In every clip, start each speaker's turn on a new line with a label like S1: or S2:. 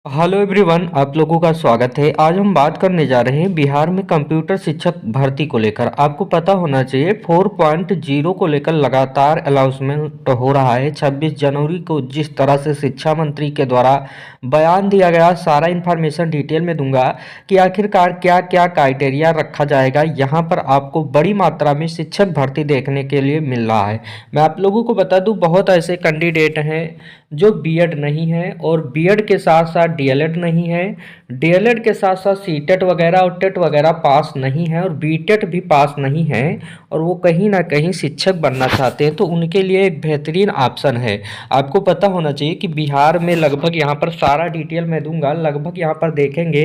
S1: Hello everyone, आप लोगों का स्वागत है। आज हम बात करने जा रहे हैं बिहार में कंप्यूटर शिक्षक भर्ती को लेकर। आपको पता होना चाहिए 4.0 को लेकर लगातार अनाउंसमेंट हो रहा है। 26 जनवरी को जिस तरह से शिक्षा मंत्री के द्वारा बयान दिया गया, सारा इन्फॉर्मेशन डिटेल में दूंगा कि आखिरकार क्या क्या क्राइटेरिया रखा जाएगा। यहाँ पर आपको बड़ी मात्रा में शिक्षक भर्ती देखने के लिए मिल रहा है। मैं आप लोगों को बता दूं, बहुत ऐसे कैंडिडेट हैं जो बीएड नहीं है और बीएड के साथ साथ डीएलएड नहीं है, डीएलएड के साथ साथ सीटेट वगैरह और टेट वगैरह पास नहीं है और बीटेट भी पास नहीं है और वो कहीं ना कहीं शिक्षक बनना चाहते हैं, तो उनके लिए एक बेहतरीन ऑप्शन है। आपको पता होना चाहिए कि बिहार में लगभग, यहाँ पर सारा डिटेल मैं दूंगा, लगभग यहाँ पर देखेंगे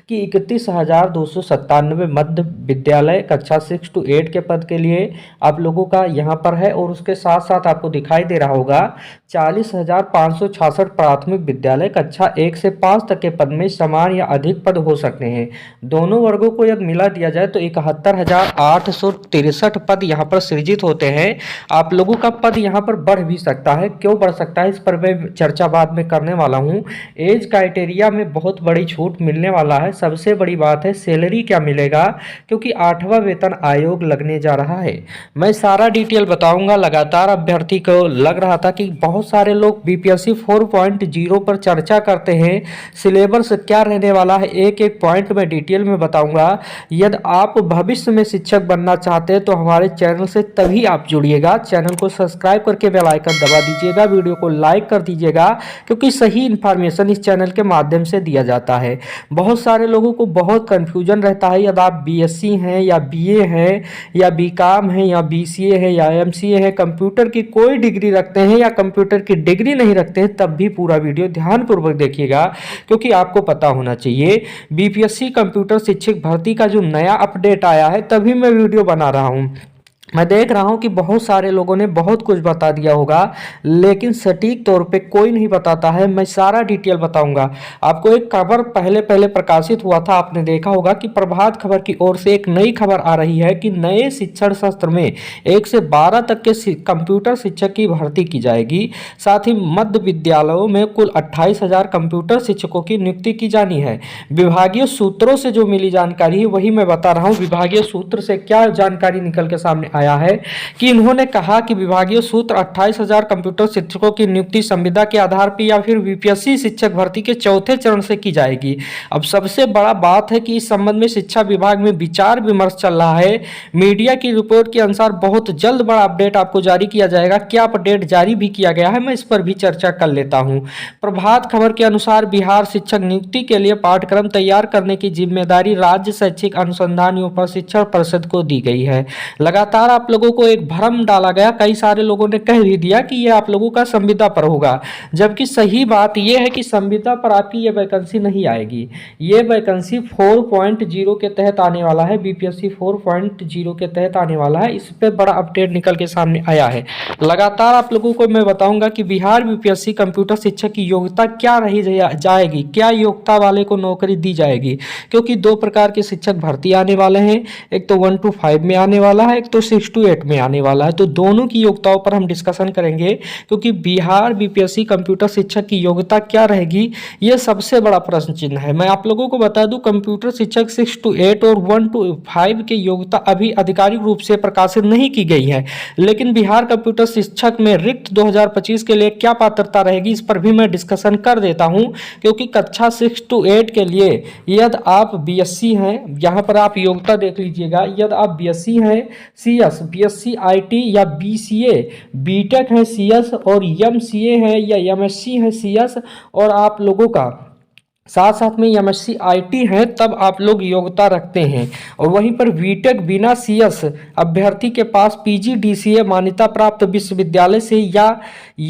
S1: कि 31,297 मध्य विद्यालय कक्षा 6 to 8 के पद के लिए आप लोगों का यहाँ पर है। और उसके साथ साथ आपको दिखाई दे रहा होगा 40,566 प्राथमिक विद्यालय कक्षा 1 से 5 तक के पद में समान या अधिक पद हो सकते हैं। दोनों वर्गों को यदि मिला दिया जाए तो 71,863 पद यहाँ पर सृजित होते हैं। आप लोगों का पद यहाँ पर बढ़ भी सकता है। क्यों बढ़ सकता है, इस पर मैं चर्चा बाद में करने वाला हूँ। एज क्राइटेरिया में बहुत बड़ी छूट मिलने वाला है। सबसे बड़ी बात है सैलरी क्या मिलेगा, क्योंकि 8वां वेतन आयोग लगने जा रहा है। मैं सारा डिटेल बताऊंगा। लगातार अभ्यर्थी को लग रहा था कि बहुत सारे लोग बीपीएससी 4.0 पर चर्चा करते हैं, सिलेबस क्या रहने वाला है, एक एक पॉइंट में डिटेल में बताऊंगा। यदि आप भविष्य में शिक्षक बनना चाहते हैं तो हमारे चैनल से तभी आप जुड़िएगा। चैनल को सब्सक्राइब करके बेल आइकन दबा दीजिएगा, वीडियो को लाइक कर दीजिएगा, क्योंकि सही इन्फॉर्मेशन इस चैनल के माध्यम से दिया जाता है। बहुत सारे लोगों को बहुत कन्फ्यूजन रहता है, यदि आप बीएससी हैं या बीए हैं या बीकॉम है या बीसीए है या एमसीए है, कंप्यूटर की कोई डिग्री रखते हैं या कंप्यूटर की डिग्री नहीं रखते हैं, तब भी पूरा वीडियो ध्यानपूर्वक देखिएगा, क्योंकि आपको पता होना चाहिए बीपीएससी कंप्यूटर शिक्षक भर्ती का जो नया अपडेट आया है, तभी मैं वीडियो बना रहा हूं। मैं देख रहा हूं कि बहुत सारे लोगों ने बहुत कुछ बता दिया होगा, लेकिन सटीक तौर पे कोई नहीं बताता है। मैं सारा डिटेल बताऊंगा। आपको एक खबर पहले पहले प्रकाशित हुआ था, आपने देखा होगा कि प्रभात खबर की ओर से एक नई खबर आ रही है कि नए शिक्षण सत्र में 1 से 12 तक के कंप्यूटर शिक्षक की भर्ती की जाएगी। साथ ही मध्य विद्यालयों में कुल 28,000 कंप्यूटर शिक्षकों की नियुक्ति की जानी है। विभागीय सूत्रों से जो मिली जानकारी है वही मैं बता रहा हूँ। विभागीय सूत्र से क्या जानकारी निकल के सामने आया है कि इन्होंने कहा कि विभागीय सूत्र 28,000 कंप्यूटर शिक्षकों की नियुक्ति संविदा के आधार पर या फिर बीपीएससी शिक्षक भर्ती के चौथे चरण से की जाएगी। अब सबसे बड़ा बात है कि इस संबंध में शिक्षा विभाग में विचार विमर्श चल रहा है। मीडिया की रिपोर्ट के अनुसार बहुत जल्द बड़ा अपडेट आपको जारी किया जाएगा। क्या अपडेट जारी भी किया गया है, मैं इस पर भी चर्चा कर लेता हूं। प्रभात खबर के अनुसार बिहार शिक्षक नियुक्ति के लिए पाठ्यक्रम तैयार करने की जिम्मेदारी राज्य शैक्षिक अनुसंधान एवं प्रशिक्षण परिषद को दी गई है। लगातार आप लोगों को एक भ्रम डाला गया, कई सारे लोगों ने कह भी दिया कि ये आप लोगों का संविदा पर होगा, जबकि सही बात यह है कि संविदा पर आपकी ये वैकेंसी नहीं आएगी। ये वैकेंसी 4.0 के तहत आने वाला है, बीपीएससी 4.0 के तहत आने वाला है। इस पे बड़ा अपडेट निकल के सामने आया है। लगातार आप लोगों को मैं बताऊंगा कि बिहार बीपीएससी कंप्यूटर शिक्षक की योग्यता क्या रही जाएगी, क्या योग्यता वाले को नौकरी दी जाएगी, क्योंकि दो प्रकार के शिक्षक भर्ती आने वाले हैं। एक तो 1 to 5 में आने वाला है, एक तो 6 to 8 में आने वाला है। तो दोनों की योग्यताओं पर हम डिस्कशन करेंगे, क्योंकि बिहार बीपीएससी कंप्यूटर शिक्षक की योग्यता क्या रहेगी, यह सबसे बड़ा प्रश्न चिन्ह है। मैं आप लोगों को बता दूं, कंप्यूटर शिक्षक 6 to 8 और 1 to 5 की योग्यता अभी आधिकारिक रूप से प्रकाशित नहीं की गई है, लेकिन बिहार कंप्यूटर शिक्षक में रिक्त 2025 के लिए क्या पात्रता रहेगी, इस पर भी मैं डिस्कशन कर देता हूं। क्योंकि कक्षा 6 to 8 के लिए यदि आप बीएससी हैं, यहाँ पर आप योग्यता देख लीजिएगा, यदि आप बीएससी हैं सीएस, बीएससी आईटी या बीसीए, बीटेक है सीएस और एमसीए है या एमएससी है सीएस, और आप लोगों का साथ साथ में एमएससी आईटी है, तब आप लोग योग्यता रखते हैं। और वहीं पर बीटेक बिना सीएस अभ्यर्थी के पास पीजीडीसीए मान्यता प्राप्त विश्वविद्यालय से या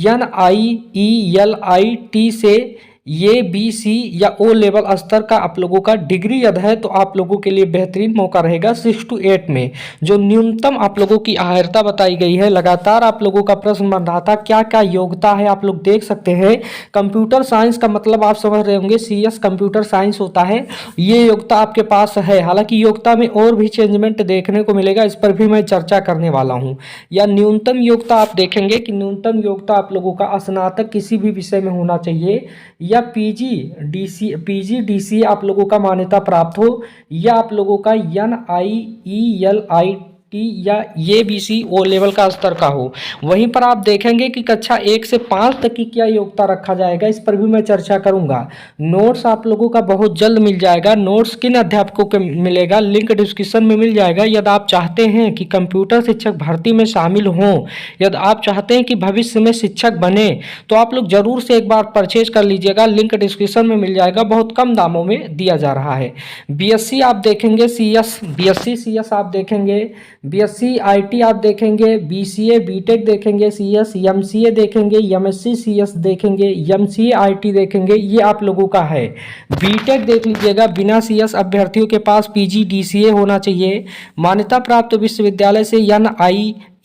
S1: एनआईईएलआईटी से ये बीसी या ओ लेवल स्तर का आप लोगों का डिग्री यदि है, तो आप लोगों के लिए बेहतरीन मौका रहेगा 6 to 8 में, जो न्यूनतम आप लोगों की अर्हता बताई गई है। लगातार आप लोगों का प्रश्न बन रहा था क्या क्या योग्यता है, आप लोग देख सकते हैं। कंप्यूटर साइंस का मतलब आप समझ रहे होंगे, सीएस कंप्यूटर साइंस होता है, ये योग्यता आपके पास है। हालांकि योग्यता में और भी चेंजमेंट देखने को मिलेगा, इस पर भी मैं चर्चा करने वाला हूँ। या न्यूनतम योग्यता आप देखेंगे कि न्यूनतम योग्यता आप लोगों का स्नातक किसी भी विषय में होना चाहिए, या या पीजीडीसीए आप लोगों का मान्यता प्राप्त हो, या आप लोगों का NIELIT या ये BC ओ लेवल का स्तर का हो। वहीं पर आप देखेंगे कि कक्षा 1 से 5 तक की क्या योग्यता रखा जाएगा, इस पर भी मैं चर्चा करूंगा। नोट्स आप लोगों का बहुत जल्द मिल जाएगा। नोट्स किन अध्यापकों को मिलेगा, लिंक डिस्क्रिप्शन में मिल जाएगा। यदि आप चाहते हैं कि कंप्यूटर शिक्षक भर्ती में शामिल हों, यदि आप चाहते हैं कि भविष्य में शिक्षक बने, तो आप लोग जरूर से एक बार परचेज कर लीजिएगा। लिंक डिस्क्रिप्शन में मिल जाएगा, बहुत कम दामों में दिया जा रहा है। BSc आप देखेंगे CS, BSc CS आप देखेंगे, BSc IT आप देखेंगे, BCA BTech देखेंगे, CS MCA देखेंगे, MSc CS देखेंगे, MCA IT देखेंगे, ये आप लोगों का है। BTech देख लीजिएगा, बिना CS अभ्यर्थियों के पास PGDCA होना चाहिए, मान्यता प्राप्त विश्वविद्यालय से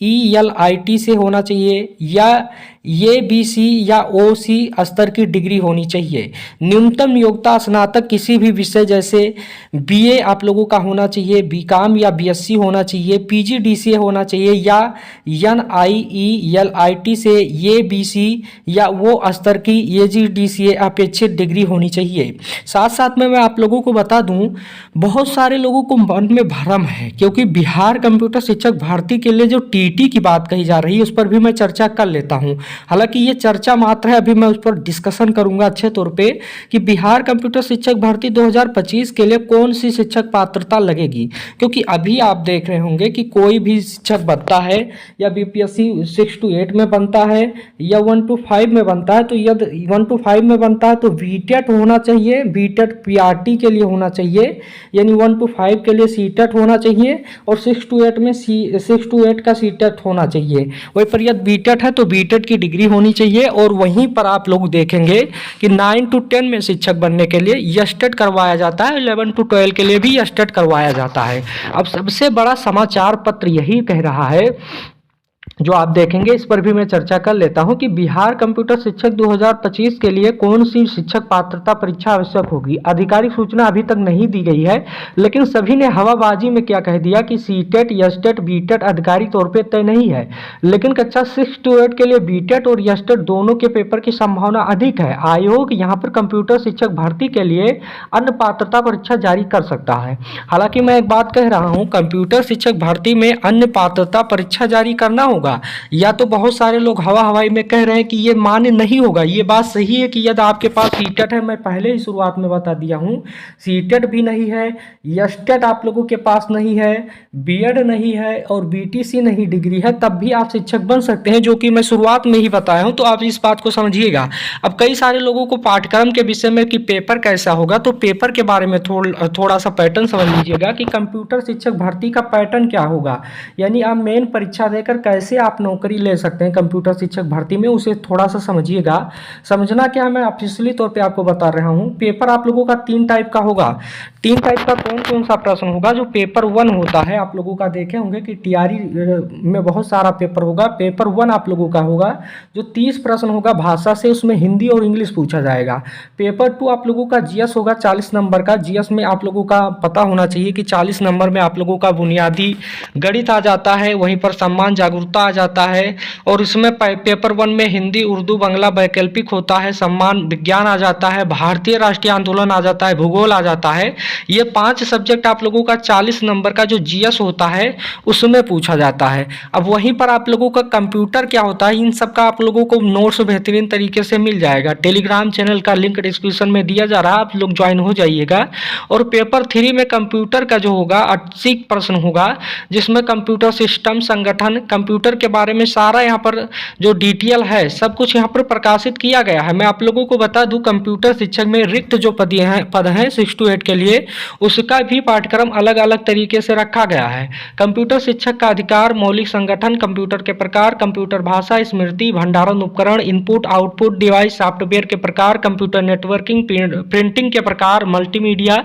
S1: NIELIT से होना चाहिए, या ये BC या OC स्तर की डिग्री होनी चाहिए। न्यूनतम योग्यता स्नातक किसी भी विषय जैसे BA आप लोगों का होना चाहिए, BCom या BSc होना चाहिए, PGDCA होना चाहिए, या NIELIT से ये BC या वो स्तर की AGDCA अपेक्षित डिग्री होनी चाहिए। साथ साथ में मैं आप लोगों को बता दूं, बहुत सारे लोगों को मन में भ्रम है, क्योंकि बिहार कंप्यूटर शिक्षक भर्ती के लिए जो TT की बात कही जा रही है, उस पर भी मैं चर्चा कर लेता हूं। हालांकि ये चर्चा मात्र है, अभी मैं उस पर डिस्कशन करूंगा अच्छे तौर पे कि बिहार कंप्यूटर शिक्षक भर्ती 2025 के लिए कौन सी शिक्षक पात्रता लगेगी। क्योंकि अभी आप देख रहे होंगे कि कोई भी शिक्षक बनता है, या BPSC 6 to 8 में बनता है, या 1 to 5 में बनता है, तो यदि 1 to 5 में बनता है तो VTET होना चाहिए, VTET PRT के लिए होना चाहिए, यानी 1 to 5 के लिए CTET होना चाहिए, और 6 to 8 में 6 to 8 का CTET होना चाहिए। वही पर यदि BTET है तो BTET की डिग्री होनी चाहिए। और वहीं पर आप लोग देखेंगे कि 9 to 10 में शिक्षक बनने के लिए YESTET करवाया जाता है, 11 to 12 के लिए भी YESTET करवाया जाता है। अब सबसे बड़ा समाचार पत्र यही कह रहा है, जो आप देखेंगे, इस पर भी मैं चर्चा कर लेता हूं कि बिहार कंप्यूटर शिक्षक 2025 के लिए कौन सी शिक्षक पात्रता परीक्षा आवश्यक होगी। आधिकारिक सूचना अभी तक नहीं दी गई है, लेकिन सभी ने हवाबाजी में क्या कह दिया कि CTET, YESTET, BTET आधिकारिक तौर पे तय नहीं है, लेकिन कक्षा 6 to 8 के लिए BTET और YESTET दोनों के पेपर की संभावना अधिक है। आयोग यहाँ पर कंप्यूटर शिक्षक भर्ती के लिए अन्य पात्रता परीक्षा जारी कर सकता है। हालांकि मैं एक बात कह रहा हूँ, कंप्यूटर शिक्षक भर्ती में अन्य पात्रता परीक्षा जारी करना होगा, या तो बहुत सारे लोग हवाई में कह रहे हैं कि ये मान्य नहीं होगा। ये बात सही है कि यदि आपके पास CTET है, मैं पहले ही शुरुआत में बता दिया हूं, CTET भी नहीं है, YESTET आप लोगों के पास नहीं है, BEd नहीं है, और BTC नहीं डिग्री है, तब भी आप शिक्षक बन सकते हैं, जो कि मैं शुरुआत में ही बताया हूं। तो आप इस बात को समझिएगा। अब कई सारे लोगों को पाठ्यक्रम के विषय में कि पेपर कैसा होगा, तो पेपर के बारे में थोड़ा सा पैटर्न समझ लीजिएगा कि कंप्यूटर शिक्षक भर्ती का पैटर्न क्या होगा, यानी आप मेन परीक्षा देकर कैसे आप नौकरी ले सकते हैं कंप्यूटर शिक्षक भर्ती में, उसे थोड़ा सा समझिएगा। समझना क्या है, मैं ऑफिशियली तौर पे आपको बता रहा हूं। पेपर आप लोगों का 3 टाइप का होगा। 3 टाइप का कौन कौन सा प्रश्न होगा? जो पेपर 1 होता है, आप लोगों का देखे होंगे कि TRE में बहुत सारा पेपर होगा। पेपर 1 आप लोगों का होगा, जो 30 प्रश्न होगा भाषा से, उसमें हिंदी और इंग्लिश पूछा जाएगा। पेपर 2 आप लोगों का GS होगा 40 नंबर का। GS में आप लोगों का पता होना चाहिए कि 40 नंबर में आप लोगों का बुनियादी गणित आ जाता है, वहीं पर सम्मान जागरूकता आ जाता है, और इसमें पेपर 1 में हिंदी, उर्दू, बांग्ला वैकल्पिक होता है, सम्मान विज्ञान आ जाता है, भारतीय राष्ट्रीय आंदोलन आ जाता है, भूगोल आ जाता है। ये 5 सब्जेक्ट आप लोगों का 40 नंबर का जो GS होता है उसमें पूछा जाता है। अब वहीं पर आप लोगों का कंप्यूटर क्या होता है, इन सब का आप लोगों को नोट्स बेहतरीन तरीके से मिल जाएगा। टेलीग्राम चैनल का लिंक डिस्क्रिप्शन में दिया जा रहा है, आप लोग ज्वाइन हो जाइएगा। और पेपर 3 में कंप्यूटर का जो होगा 80 प्रश्न होगा, जिसमें कंप्यूटर सिस्टम, संगठन, कंप्यूटर के बारे में सारा यहाँ पर जो डिटेल है सब कुछ यहाँ पर प्रकाशित किया गया है। मैं आप लोगों को बता दूं, कंप्यूटर शिक्षक में रिक्त जो पद हैं 6 to 8 के लिए, उसका भी पाठ्यक्रम अलग अलग तरीके से रखा गया है। कंप्यूटर शिक्षक का अधिकार, मौलिक संगठन, कंप्यूटर के प्रकार, कंप्यूटर भाषा, स्मृति, भंडारण उपकरण, इनपुट आउटपुट डिवाइस, सॉफ्टवेयर के प्रकार, कंप्यूटर नेटवर्किंग, प्रिंटिंग के प्रकार, मल्टीमीडिया,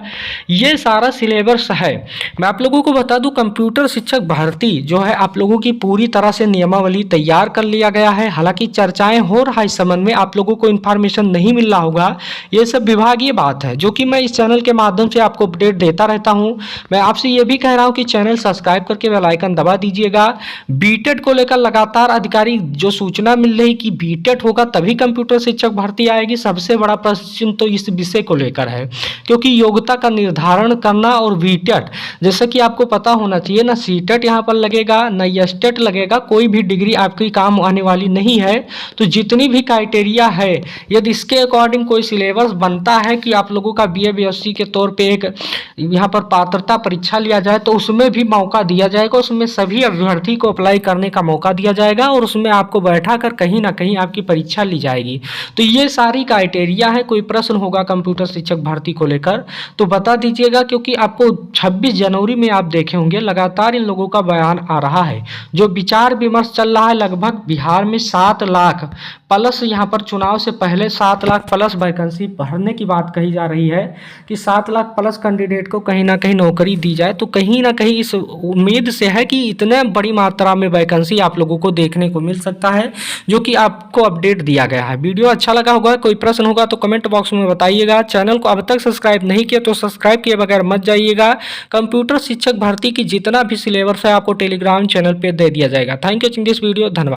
S1: ये सारा सिलेबस है। मैं आप लोगों को बता दूं, कंप्यूटर शिक्षक भर्ती जो है आप लोगों की पूरी तरह से नियमावली तैयार कर लिया गया है। हालांकि चर्चाएं हो रहा है इस संबंध में, आप लोगों को इन्फॉर्मेशन नहीं मिल रहा होगा, ये सब विभागीय बात है जो कि मैं इस चैनल के माध्यम से आपको अपडेट देता रहता हूं। मैं आपसे ये भी कह रहा हूं कि चैनल सब्सक्राइब करके बेल आइकन दबा दीजिएगा। बीटेट को लेकर लगातार अधिकारी जो सूचना मिल रही कि बीटेट होगा तभी कंप्यूटर शिक्षक भर्ती आएगी, सबसे बड़ा प्रश्न तो इस विषय को लेकर है, क्योंकि योग्यता का निर्धारण करना और बीटेट, जैसे कि आपको पता होना चाहिए ना, सीटेट यहाँ पर लगेगा ना एस्टेट लगेगा, कोई भी डिग्री आपकी काम आने वाली नहीं है। तो जितनी भी क्राइटेरिया है, यदि इसके अकॉर्डिंग कोई सिलेबस बनता है कि आप लोगों का बीए बीएससी के तौर पे एक यहाँ पर पात्रता परीक्षा लिया जाए, तो उसमें भी मौका दिया जाएगा, उसमें सभी अभ्यर्थी को अप्लाई करने का मौका दिया जाएगा और उसमें आपको बैठा कर कहीं ना कहीं आपकी परीक्षा ली जाएगी। तो ये सारी क्राइटेरिया है। कोई प्रश्न होगा कंप्यूटर शिक्षक भर्ती को लेकर तो बता दीजिएगा, क्योंकि आपको 26 जनवरी में आप देखे होंगे लगातार इन लोगों का बयान आ रहा है, जो विचार विमर्श चल रहा है। लगभग बिहार में 7 लाख प्लस, यहाँ पर चुनाव से पहले 7 लाख प्लस वैकेंसी भरने की बात कही जा रही है कि 7 लाख प्लस कैंडिडेट को कहीं ना कहीं नौकरी दी जाए। तो कहीं ना कहीं इस उम्मीद से है कि इतने बड़ी मात्रा में वैकेंसी आप लोगों को देखने को मिल सकता है, जो कि आपको अपडेट दिया गया है। वीडियो अच्छा लगा होगा, कोई प्रश्न होगा तो कमेंट बॉक्स में बताइएगा। चैनल को अब तक सब्सक्राइब नहीं किया तो सब्सक्राइब किए बगैर मत जाइएगा। कंप्यूटर शिक्षक भर्ती की जितना भी सिलेबस है आपको टेलीग्राम चैनल पर दे दिया जाएगा। Thank you watching this video, धन्यवाद।